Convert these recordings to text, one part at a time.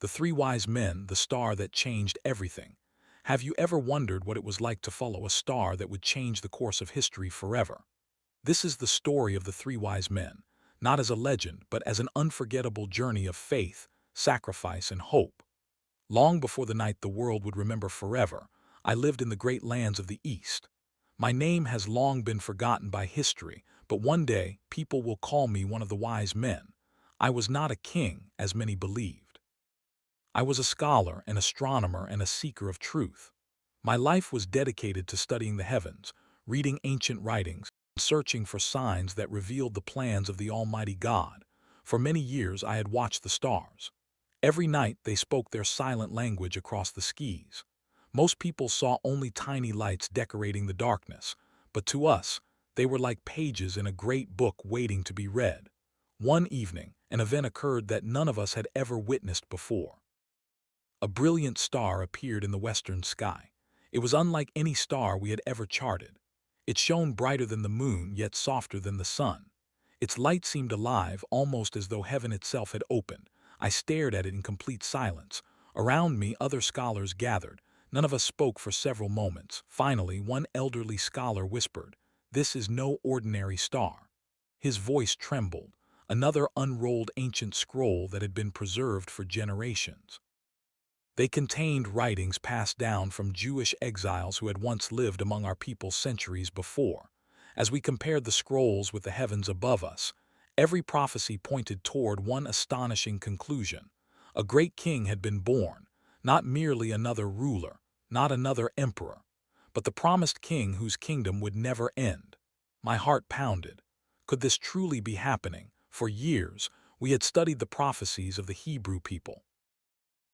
The Three Wise Men, the star that changed everything. Have you ever wondered what it was like to follow a star that would change the course of history forever? This is the story of the Three Wise Men, not as a legend, but as an unforgettable journey of faith, sacrifice, and hope. Long before the night the world would remember forever, I lived in the great lands of the East. My name has long been forgotten by history, but one day people will call me one of the wise men. I was not a king, as many believed. I was a scholar, an astronomer, and a seeker of truth. My life was dedicated to studying the heavens, reading ancient writings, and searching for signs that revealed the plans of the Almighty God. For many years I had watched the stars. Every night they spoke their silent language across the skies. Most people saw only tiny lights decorating the darkness, but to us, they were like pages in a great book waiting to be read. One evening, an event occurred that none of us had ever witnessed before. A brilliant star appeared in the western sky. It was unlike any star we had ever charted. It shone brighter than the moon, yet softer than the sun. Its light seemed alive, almost as though heaven itself had opened. I stared at it in complete silence. Around me, other scholars gathered. None of us spoke for several moments. Finally, one elderly scholar whispered, "This is no ordinary star." His voice trembled. Another unrolled ancient scroll that had been preserved for generations. They contained writings passed down from Jewish exiles who had once lived among our people centuries before. As we compared the scrolls with the heavens above us, every prophecy pointed toward one astonishing conclusion. A great king had been born, not merely another ruler, not another emperor, but the promised king whose kingdom would never end. My heart pounded. Could this truly be happening? For years, we had studied the prophecies of the Hebrew people.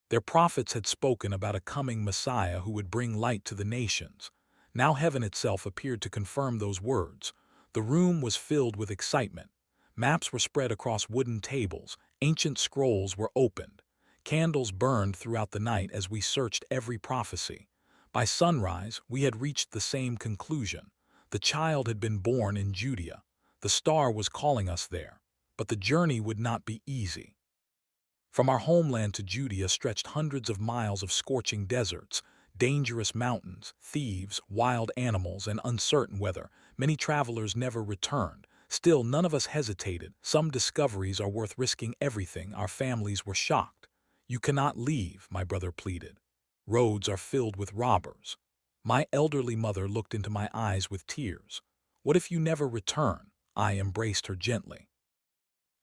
Their prophets had spoken about a coming Messiah who would bring light to the nations. Now heaven itself appeared to confirm those words. The room was filled with excitement. Maps were spread across wooden tables, ancient scrolls were opened. Candles burned throughout the night as we searched every prophecy. By sunrise, we had reached the same conclusion. The child had been born in Judea. The star was calling us there. But the journey would not be easy. From our homeland to Judea stretched hundreds of miles of scorching deserts, dangerous mountains, thieves, wild animals, and uncertain weather. Many travelers never returned. Still, none of us hesitated. Some discoveries are worth risking everything. Our families were shocked. "You cannot leave," my brother pleaded. "Roads are filled with robbers." My elderly mother looked into my eyes with tears. "What if you never return?" I embraced her gently.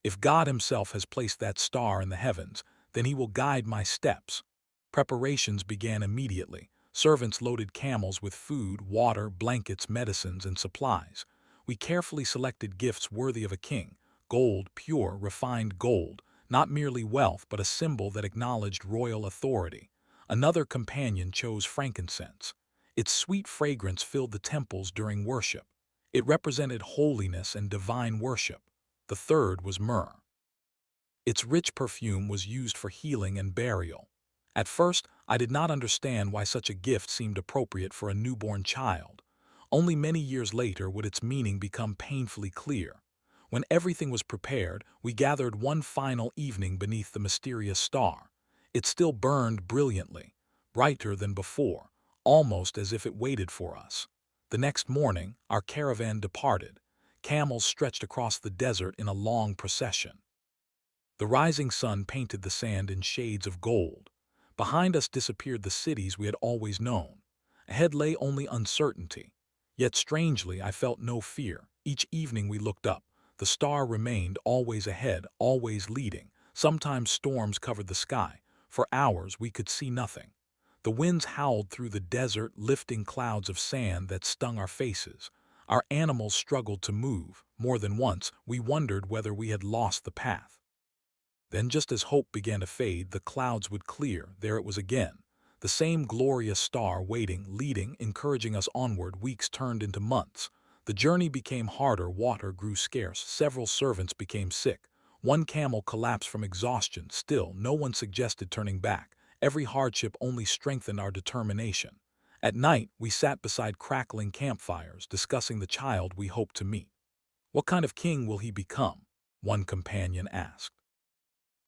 "If God himself has placed that star in the heavens, then he will guide my steps." Preparations began immediately. Servants loaded camels with food, water, blankets, medicines, and supplies. We carefully selected gifts worthy of a king: gold, pure, refined gold, not merely wealth but a symbol that acknowledged royal authority. Another companion chose frankincense. Its sweet fragrance filled the temples during worship. It represented holiness and divine worship. The third was myrrh. Its rich perfume was used for healing and burial. At first, I did not understand why such a gift seemed appropriate for a newborn child. Only many years later would its meaning become painfully clear. When everything was prepared, we gathered one final evening beneath the mysterious star. It still burned brilliantly, brighter than before, almost as if it waited for us. The next morning, our caravan departed. Camels stretched across the desert in a long procession. The rising sun painted the sand in shades of gold. Behind us disappeared the cities we had always known. Ahead lay only uncertainty. Yet strangely, I felt no fear. Each evening we looked up. The star remained, always ahead, always leading. Sometimes storms covered the sky. For hours we could see nothing. The winds howled through the desert, lifting clouds of sand that stung our faces. Our animals struggled to move. More than once, we wondered whether we had lost the path. Then, just as hope began to fade, the clouds would clear. There it was again. The same glorious star waiting, leading, encouraging us onward. Weeks turned into months. The journey became harder. Water grew scarce. Several servants became sick. One camel collapsed from exhaustion. Still, no one suggested turning back. Every hardship only strengthened our determination. At night, we sat beside crackling campfires, discussing the child we hoped to meet. "What kind of king will he become?" one companion asked.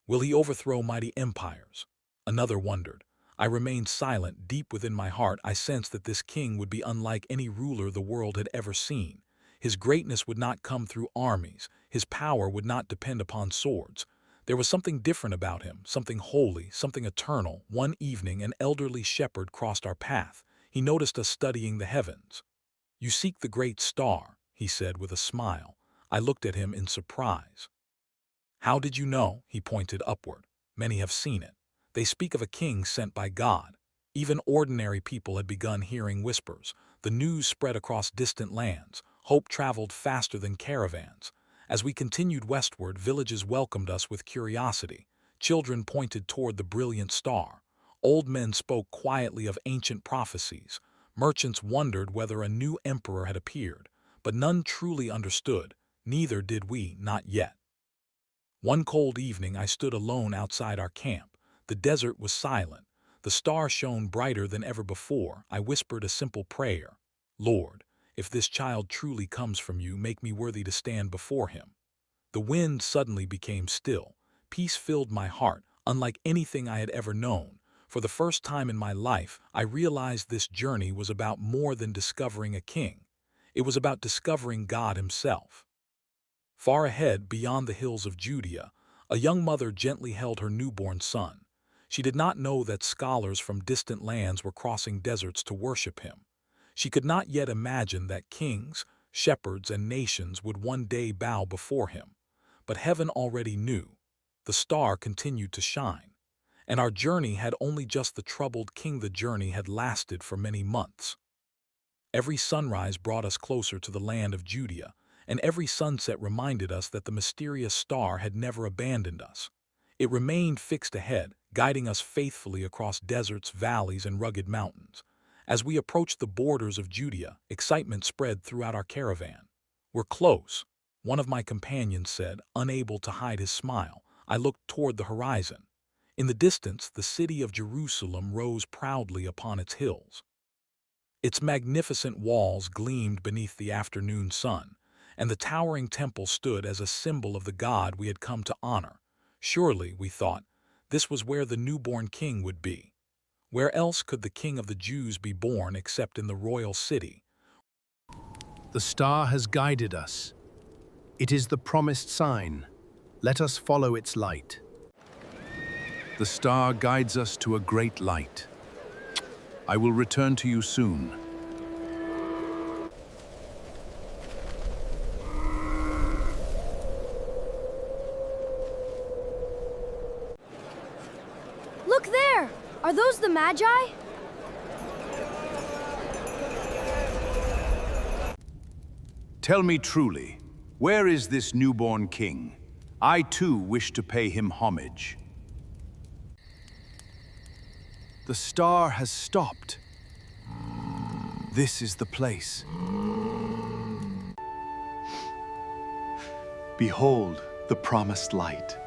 "Will he overthrow mighty empires? Another wondered. I remained silent. Deep within my heart, I sensed that this king would be unlike any ruler the world had ever seen. His greatness would not come through armies. His power would not depend upon swords. There was something different about him, something holy, something eternal. One evening, an elderly shepherd crossed our path. He noticed us studying the heavens. "You seek the great star," he said with a smile. I looked at him in surprise. "How did you know?" He pointed upward. "Many have seen it. They speak of a king sent by God." Even ordinary people had begun hearing whispers. The news spread across distant lands. Hope traveled faster than caravans. As we continued westward, villages welcomed us with curiosity. Children pointed toward the brilliant star. Old men spoke quietly of ancient prophecies. Merchants wondered whether a new emperor had appeared. But none truly understood. Neither did we, not yet. One cold evening, I stood alone outside our camp. The desert was silent. The star shone brighter than ever before. I whispered a simple prayer. "Lord, if this child truly comes from you, make me worthy to stand before him." The wind suddenly became still. Peace filled my heart, unlike anything I had ever known. For the first time in my life, I realized this journey was about more than discovering a king. It was about discovering God himself. Far ahead, beyond the hills of Judea, a young mother gently held her newborn son. She did not know that scholars from distant lands were crossing deserts to worship him. She could not yet imagine that kings, shepherds, and nations would one day bow before him. But heaven already knew. The star continued to shine. And our journey had only just the troubled king. The journey had lasted for many months. Every sunrise brought us closer to the land of Judea, and every sunset reminded us that the mysterious star had never abandoned us. It remained fixed ahead, guiding us faithfully across deserts, valleys, and rugged mountains. As we approached the borders of Judea, excitement spread throughout our caravan. "We're close," one of my companions said, unable to hide his smile. I looked toward the horizon. In the distance, the city of Jerusalem rose proudly upon its hills. Its magnificent walls gleamed beneath the afternoon sun, and the towering temple stood as a symbol of the God we had come to honor. Surely, we thought, this was where the newborn king would be. Where else could the king of the Jews be born except in the royal city? The star has guided us. It is the promised sign. Let us follow its light. The star guides us to a great light. I will return to you soon. Look there! Are those the Magi? Tell me truly, where is this newborn king? I too wish to pay him homage. The star has stopped. This is the place. Behold the promised light.